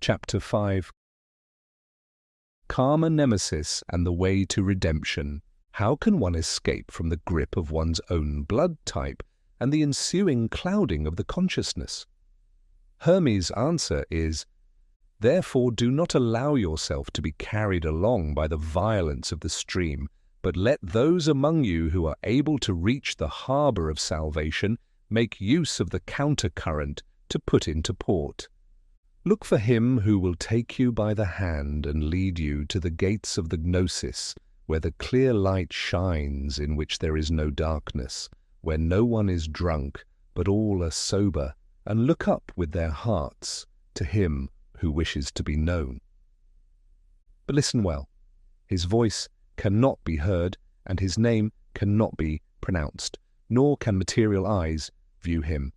Chapter 5. Karma Nemesis and the Way to Redemption. How can one escape from the grip of one's own blood type and the ensuing clouding of the consciousness? Hermes' answer is, therefore do not allow yourself to be carried along by the violence of the stream, but let those among you who are able to reach the harbour of salvation make use of the countercurrent to put into port. Look for him who will take you by the hand and lead you to the gates of the gnosis, where the clear light shines, in which there is no darkness, where no one is drunk, but all are sober, and look up with their hearts to him who wishes to be known. But listen well. His voice cannot be heard, and his name cannot be pronounced, nor can material eyes view him.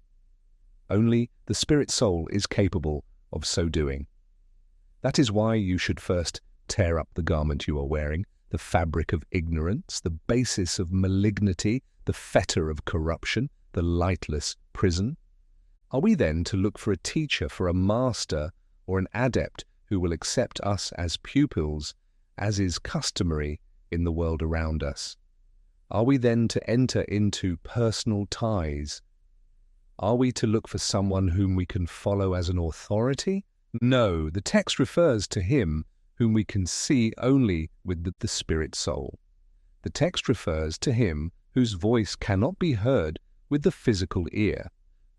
Only the spirit soul is capable of so doing. That is why you should first tear up the garment you are wearing, the fabric of ignorance, the basis of malignity, the fetter of corruption, the lightless prison. Are we then to look for a teacher, for a master, or an adept who will accept us as pupils, as is customary in the world around us? Are we then to enter into personal ties? Are we to look for someone whom we can follow as an authority? No, the text refers to him whom we can see only with the spirit soul. The text refers to him whose voice cannot be heard with the physical ear,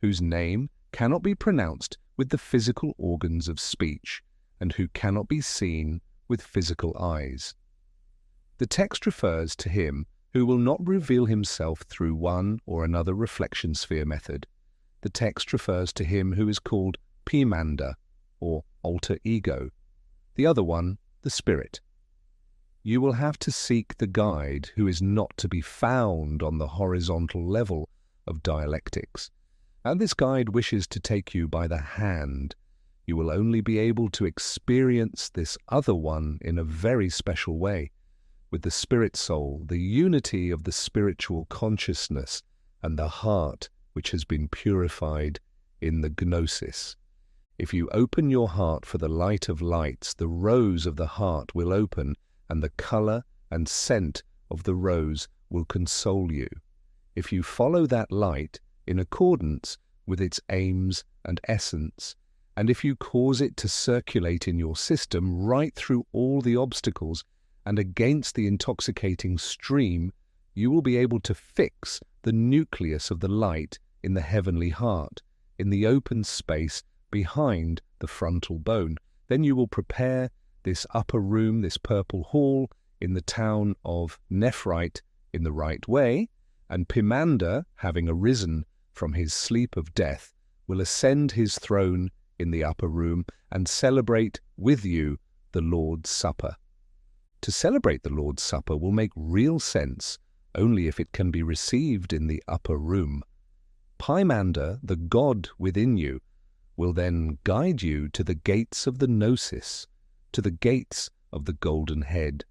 whose name cannot be pronounced with the physical organs of speech, and who cannot be seen with physical eyes. The text refers to him who will not reveal himself through one or another reflection sphere method. The text refers to him who is called Pimander, or alter ego, the other one, the spirit. You will have to seek the guide who is not to be found on the horizontal level of dialectics, and this guide wishes to take you by the hand. You will only be able to experience this other one in a very special way, with the spirit soul, the unity of the spiritual consciousness, and the heart which has been purified in the gnosis. If you open your heart for the light of lights, the rose of the heart will open, and the colour and scent of the rose will console you. If you follow that light in accordance with its aims and essence, and if you cause it to circulate in your system right through all the obstacles and against the intoxicating stream, you will be able to fix the nucleus of the light in the heavenly heart, in the open space behind the frontal bone. Then you will prepare this upper room, this purple hall, in the town of Nephrite in the right way, and Pimander, having arisen from his sleep of death, will ascend his throne in the upper room and celebrate with you the Lord's Supper. To celebrate the Lord's Supper will make real sense only if it can be received in the upper room. Pimander, the God within you, will then guide you to the gates of the gnosis, to the gates of the golden head,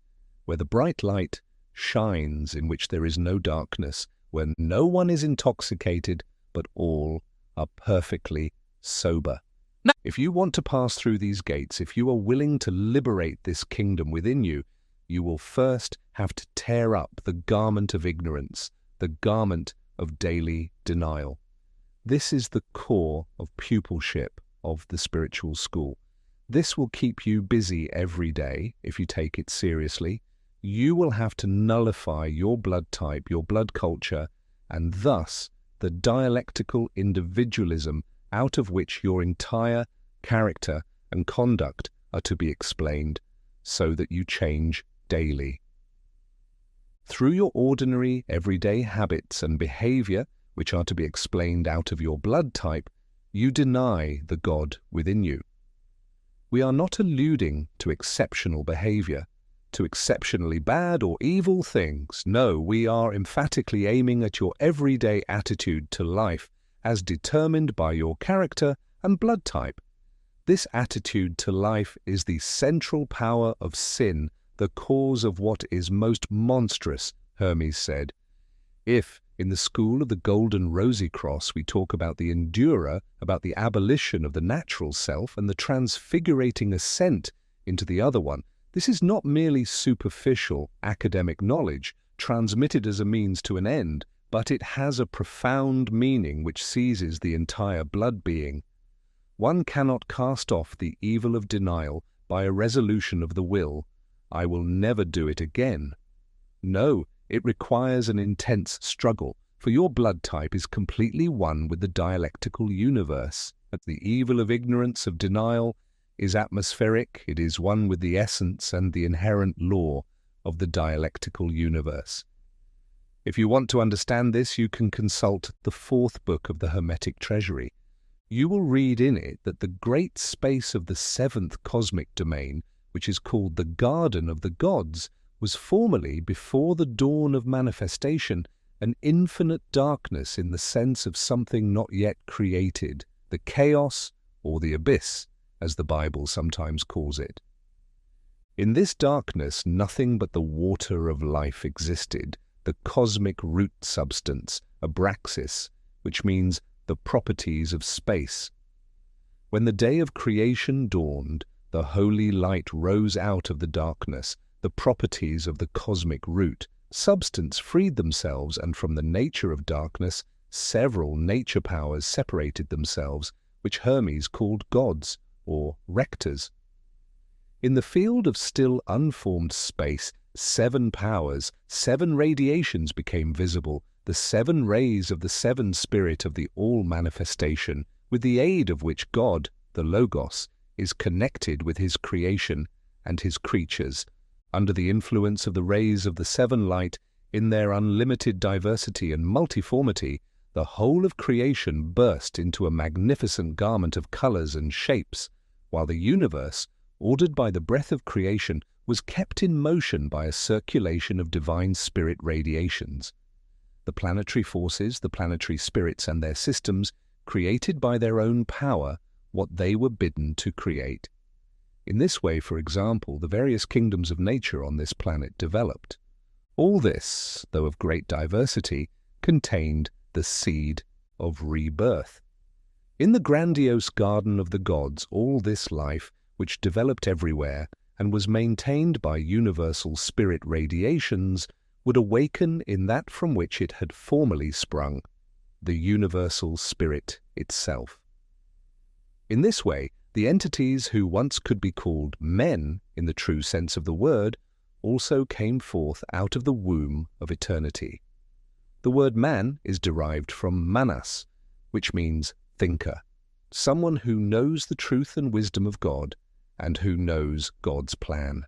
where the bright light shines, in which there is no darkness, where no one is intoxicated, but all are perfectly sober. Now, if you want to pass through these gates, if you are willing to liberate this kingdom within you, you will first have to tear up the garment of ignorance, the garment of daily denial. This is the core of pupilship of the spiritual school. This will keep you busy every day if you take it seriously. You will have to nullify your blood type, your blood culture, and thus the dialectical individualism out of which your entire character and conduct are to be explained, so that you change daily. Through your ordinary, everyday habits and behavior, which are to be explained out of your blood type, you deny the God within you. We are not alluding to exceptional behavior, to exceptionally bad or evil things. No, we are emphatically aiming at your everyday attitude to life as determined by your character and blood type. This attitude to life is the central power of sin, the cause of what is most monstrous, Hermes said. If In the school of the Golden Rosy Cross, we talk about the endurer, about the abolition of the natural self and the transfigurating ascent into the other one. This is not merely superficial academic knowledge transmitted as a means to an end, but it has a profound meaning which seizes the entire blood being. One cannot cast off the evil of denial by a resolution of the will, "I will never do it again." No, it requires an intense struggle, for your blood type is completely one with the dialectical universe. The evil of ignorance, of denial, is atmospheric. It is one with the essence and the inherent law of the dialectical universe. If you want to understand this, you can consult the 4th book of the Hermetic Treasury. You will read in it that the great space of the 7th cosmic domain, which is called the Garden of the Gods, was formerly, before the dawn of manifestation, an infinite darkness in the sense of something not yet created, the chaos or the abyss, as the Bible sometimes calls it. In this darkness, nothing but the water of life existed, the cosmic root substance, abraxas, which means the properties of space. When the day of creation dawned, the holy light rose out of the darkness. The properties of the cosmic root substance freed themselves, and from the nature of darkness, several nature powers separated themselves, which Hermes called gods, or rectors. In the field of still unformed space, 7 powers, 7 radiations became visible, the 7 rays of the 7 spirit of the all-manifestation, with the aid of which God, the Logos, is connected with his creation and his creatures. Under the influence of the rays of the 7 light, in their unlimited diversity and multiformity, the whole of creation burst into a magnificent garment of colors and shapes, while the universe, ordered by the breath of creation, was kept in motion by a circulation of divine spirit radiations. The planetary forces, the planetary spirits and their systems, created by their own power what they were bidden to create. In this way, for example, the various kingdoms of nature on this planet developed. All this, though of great diversity, contained the seed of rebirth. In the grandiose garden of the gods, all this life, which developed everywhere and was maintained by universal spirit radiations, would awaken in that from which it had formerly sprung, the universal spirit itself. In this way, the entities who once could be called men, in the true sense of the word, also came forth out of the womb of eternity. The word man is derived from manas, which means thinker, someone who knows the truth and wisdom of God and who knows God's plan.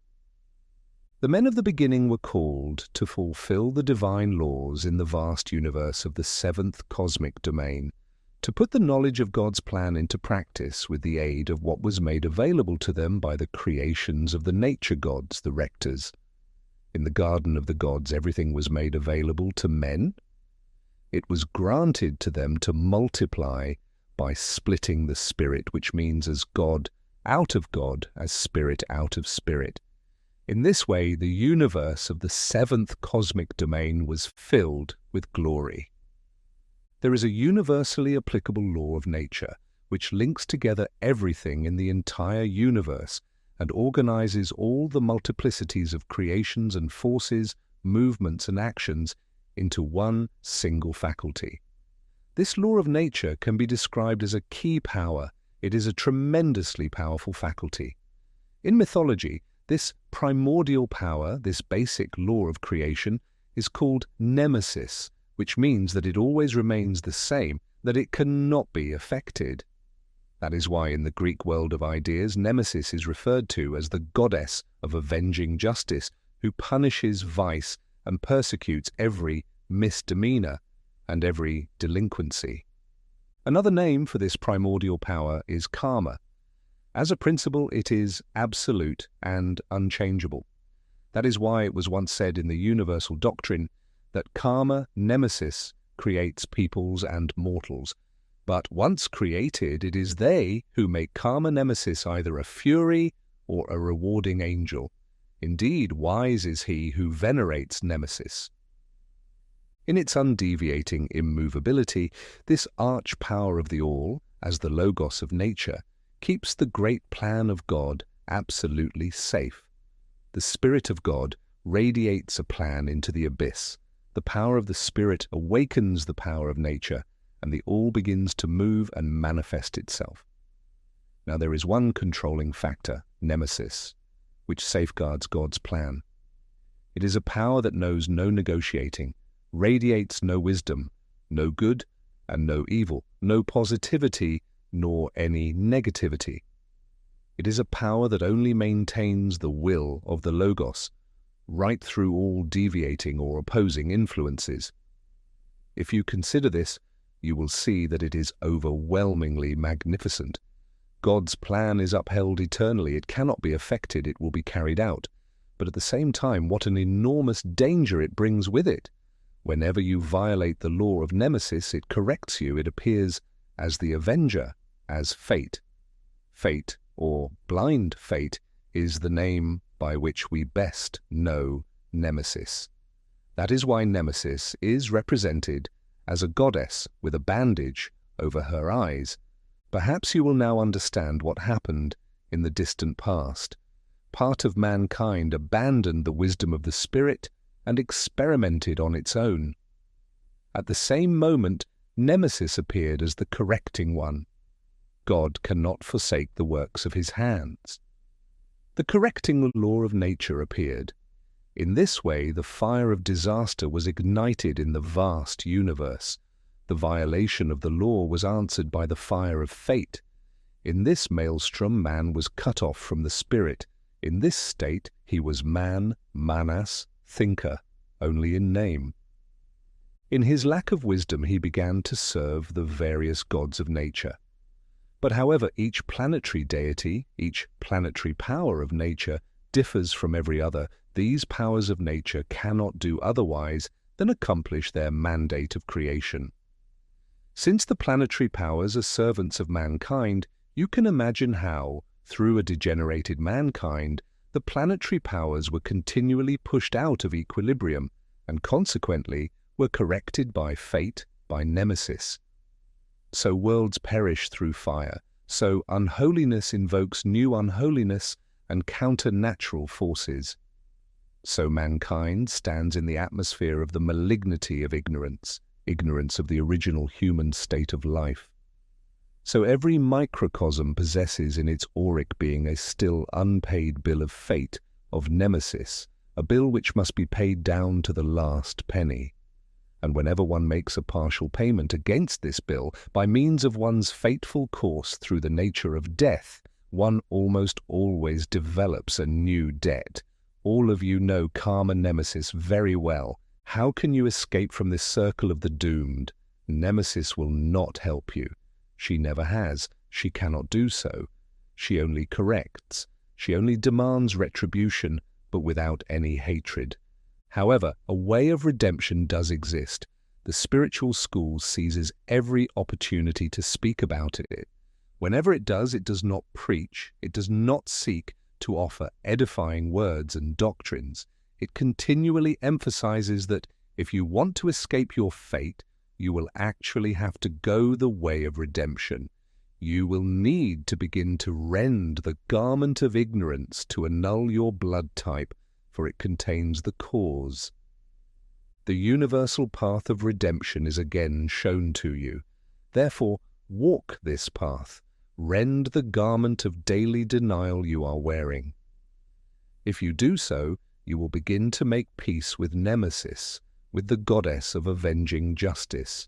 The men of the beginning were called to fulfill the divine laws in the vast universe of the 7th cosmic domain, to put the knowledge of God's plan into practice with the aid of what was made available to them by the creations of the nature gods, the rectors. In the garden of the gods, everything was made available to men. It was granted to them to multiply by splitting the spirit, which means as God out of God, as spirit out of spirit. In this way, the universe of the 7th cosmic domain was filled with glory. There is a universally applicable law of nature which links together everything in the entire universe and organizes all the multiplicities of creations and forces, movements and actions into one single faculty. This law of nature can be described as a key power. It is a tremendously powerful faculty. In mythology, this primordial power, this basic law of creation, is called nemesis, which means that it always remains the same, that it cannot be affected. That is why in the Greek world of ideas, Nemesis is referred to as the goddess of avenging justice, who punishes vice and persecutes every misdemeanor and every delinquency. Another name for this primordial power is karma. As a principle, it is absolute and unchangeable. That is why it was once said in the universal doctrine that karma nemesis creates peoples and mortals. But once created, it is they who make karma nemesis either a fury or a rewarding angel. Indeed, wise is he who venerates nemesis. In its undeviating immovability, this arch-power of the all, as the logos of nature, keeps the great plan of God absolutely safe. The Spirit of God radiates a plan into the abyss. The power of the Spirit awakens the power of nature, and the all begins to move and manifest itself. Now there is one controlling factor, nemesis, which safeguards God's plan. It is a power that knows no negotiating, radiates no wisdom, no good and no evil, no positivity nor any negativity. It is a power that only maintains the will of the Logos, right through all deviating or opposing influences. If you consider this, you will see that it is overwhelmingly magnificent. God's plan is upheld eternally. It cannot be affected. It will be carried out. But at the same time, what an enormous danger it brings with it. Whenever you violate the law of nemesis, it corrects you. It appears as the avenger, as fate. Fate, or blind fate, is the name by which we best know nemesis. That is why nemesis is represented as a goddess with a bandage over her eyes. Perhaps you will now understand what happened in the distant past. Part of mankind abandoned the wisdom of the Spirit and experimented on its own. At the same moment, Nemesis appeared as the correcting one. God cannot forsake the works of his hands. The correcting law of nature appeared. In this way, the fire of disaster was ignited in the vast universe. The violation of the law was answered by the fire of fate. In this maelstrom, man was cut off from the Spirit. In this state, he was man, manas, thinker, only in name. In his lack of wisdom, he began to serve the various gods of nature. But however each planetary deity, each planetary power of nature differs from every other, these powers of nature cannot do otherwise than accomplish their mandate of creation. Since the planetary powers are servants of mankind, you can imagine how, through a degenerated mankind, the planetary powers were continually pushed out of equilibrium and consequently were corrected by fate, by nemesis. So worlds perish through fire, so unholiness invokes new unholiness and counter-natural forces. So mankind stands in the atmosphere of the malignity of ignorance, ignorance of the original human state of life. So every microcosm possesses in its auric being a still unpaid bill of fate, of nemesis, a bill which must be paid down to the last penny. And whenever one makes a partial payment against this bill by means of one's fateful course through the nature of death, one almost always develops a new debt. All of you know karma nemesis very well. How can you escape from this circle of the doomed? Nemesis will not help you. She never has. She cannot do so. She only corrects. She only demands retribution, but without any hatred. However, a way of redemption does exist. The spiritual school seizes every opportunity to speak about it. Whenever it does not preach, it does not seek to offer edifying words and doctrines. It continually emphasizes that if you want to escape your fate, you will actually have to go the way of redemption. You will need to begin to rend the garment of ignorance to annul your blood type, for it contains the cause. The universal path of redemption is again shown to you. Therefore, walk this path. Rend the garment of daily denial you are wearing. If you do so, you will begin to make peace with Nemesis, with the goddess of avenging justice.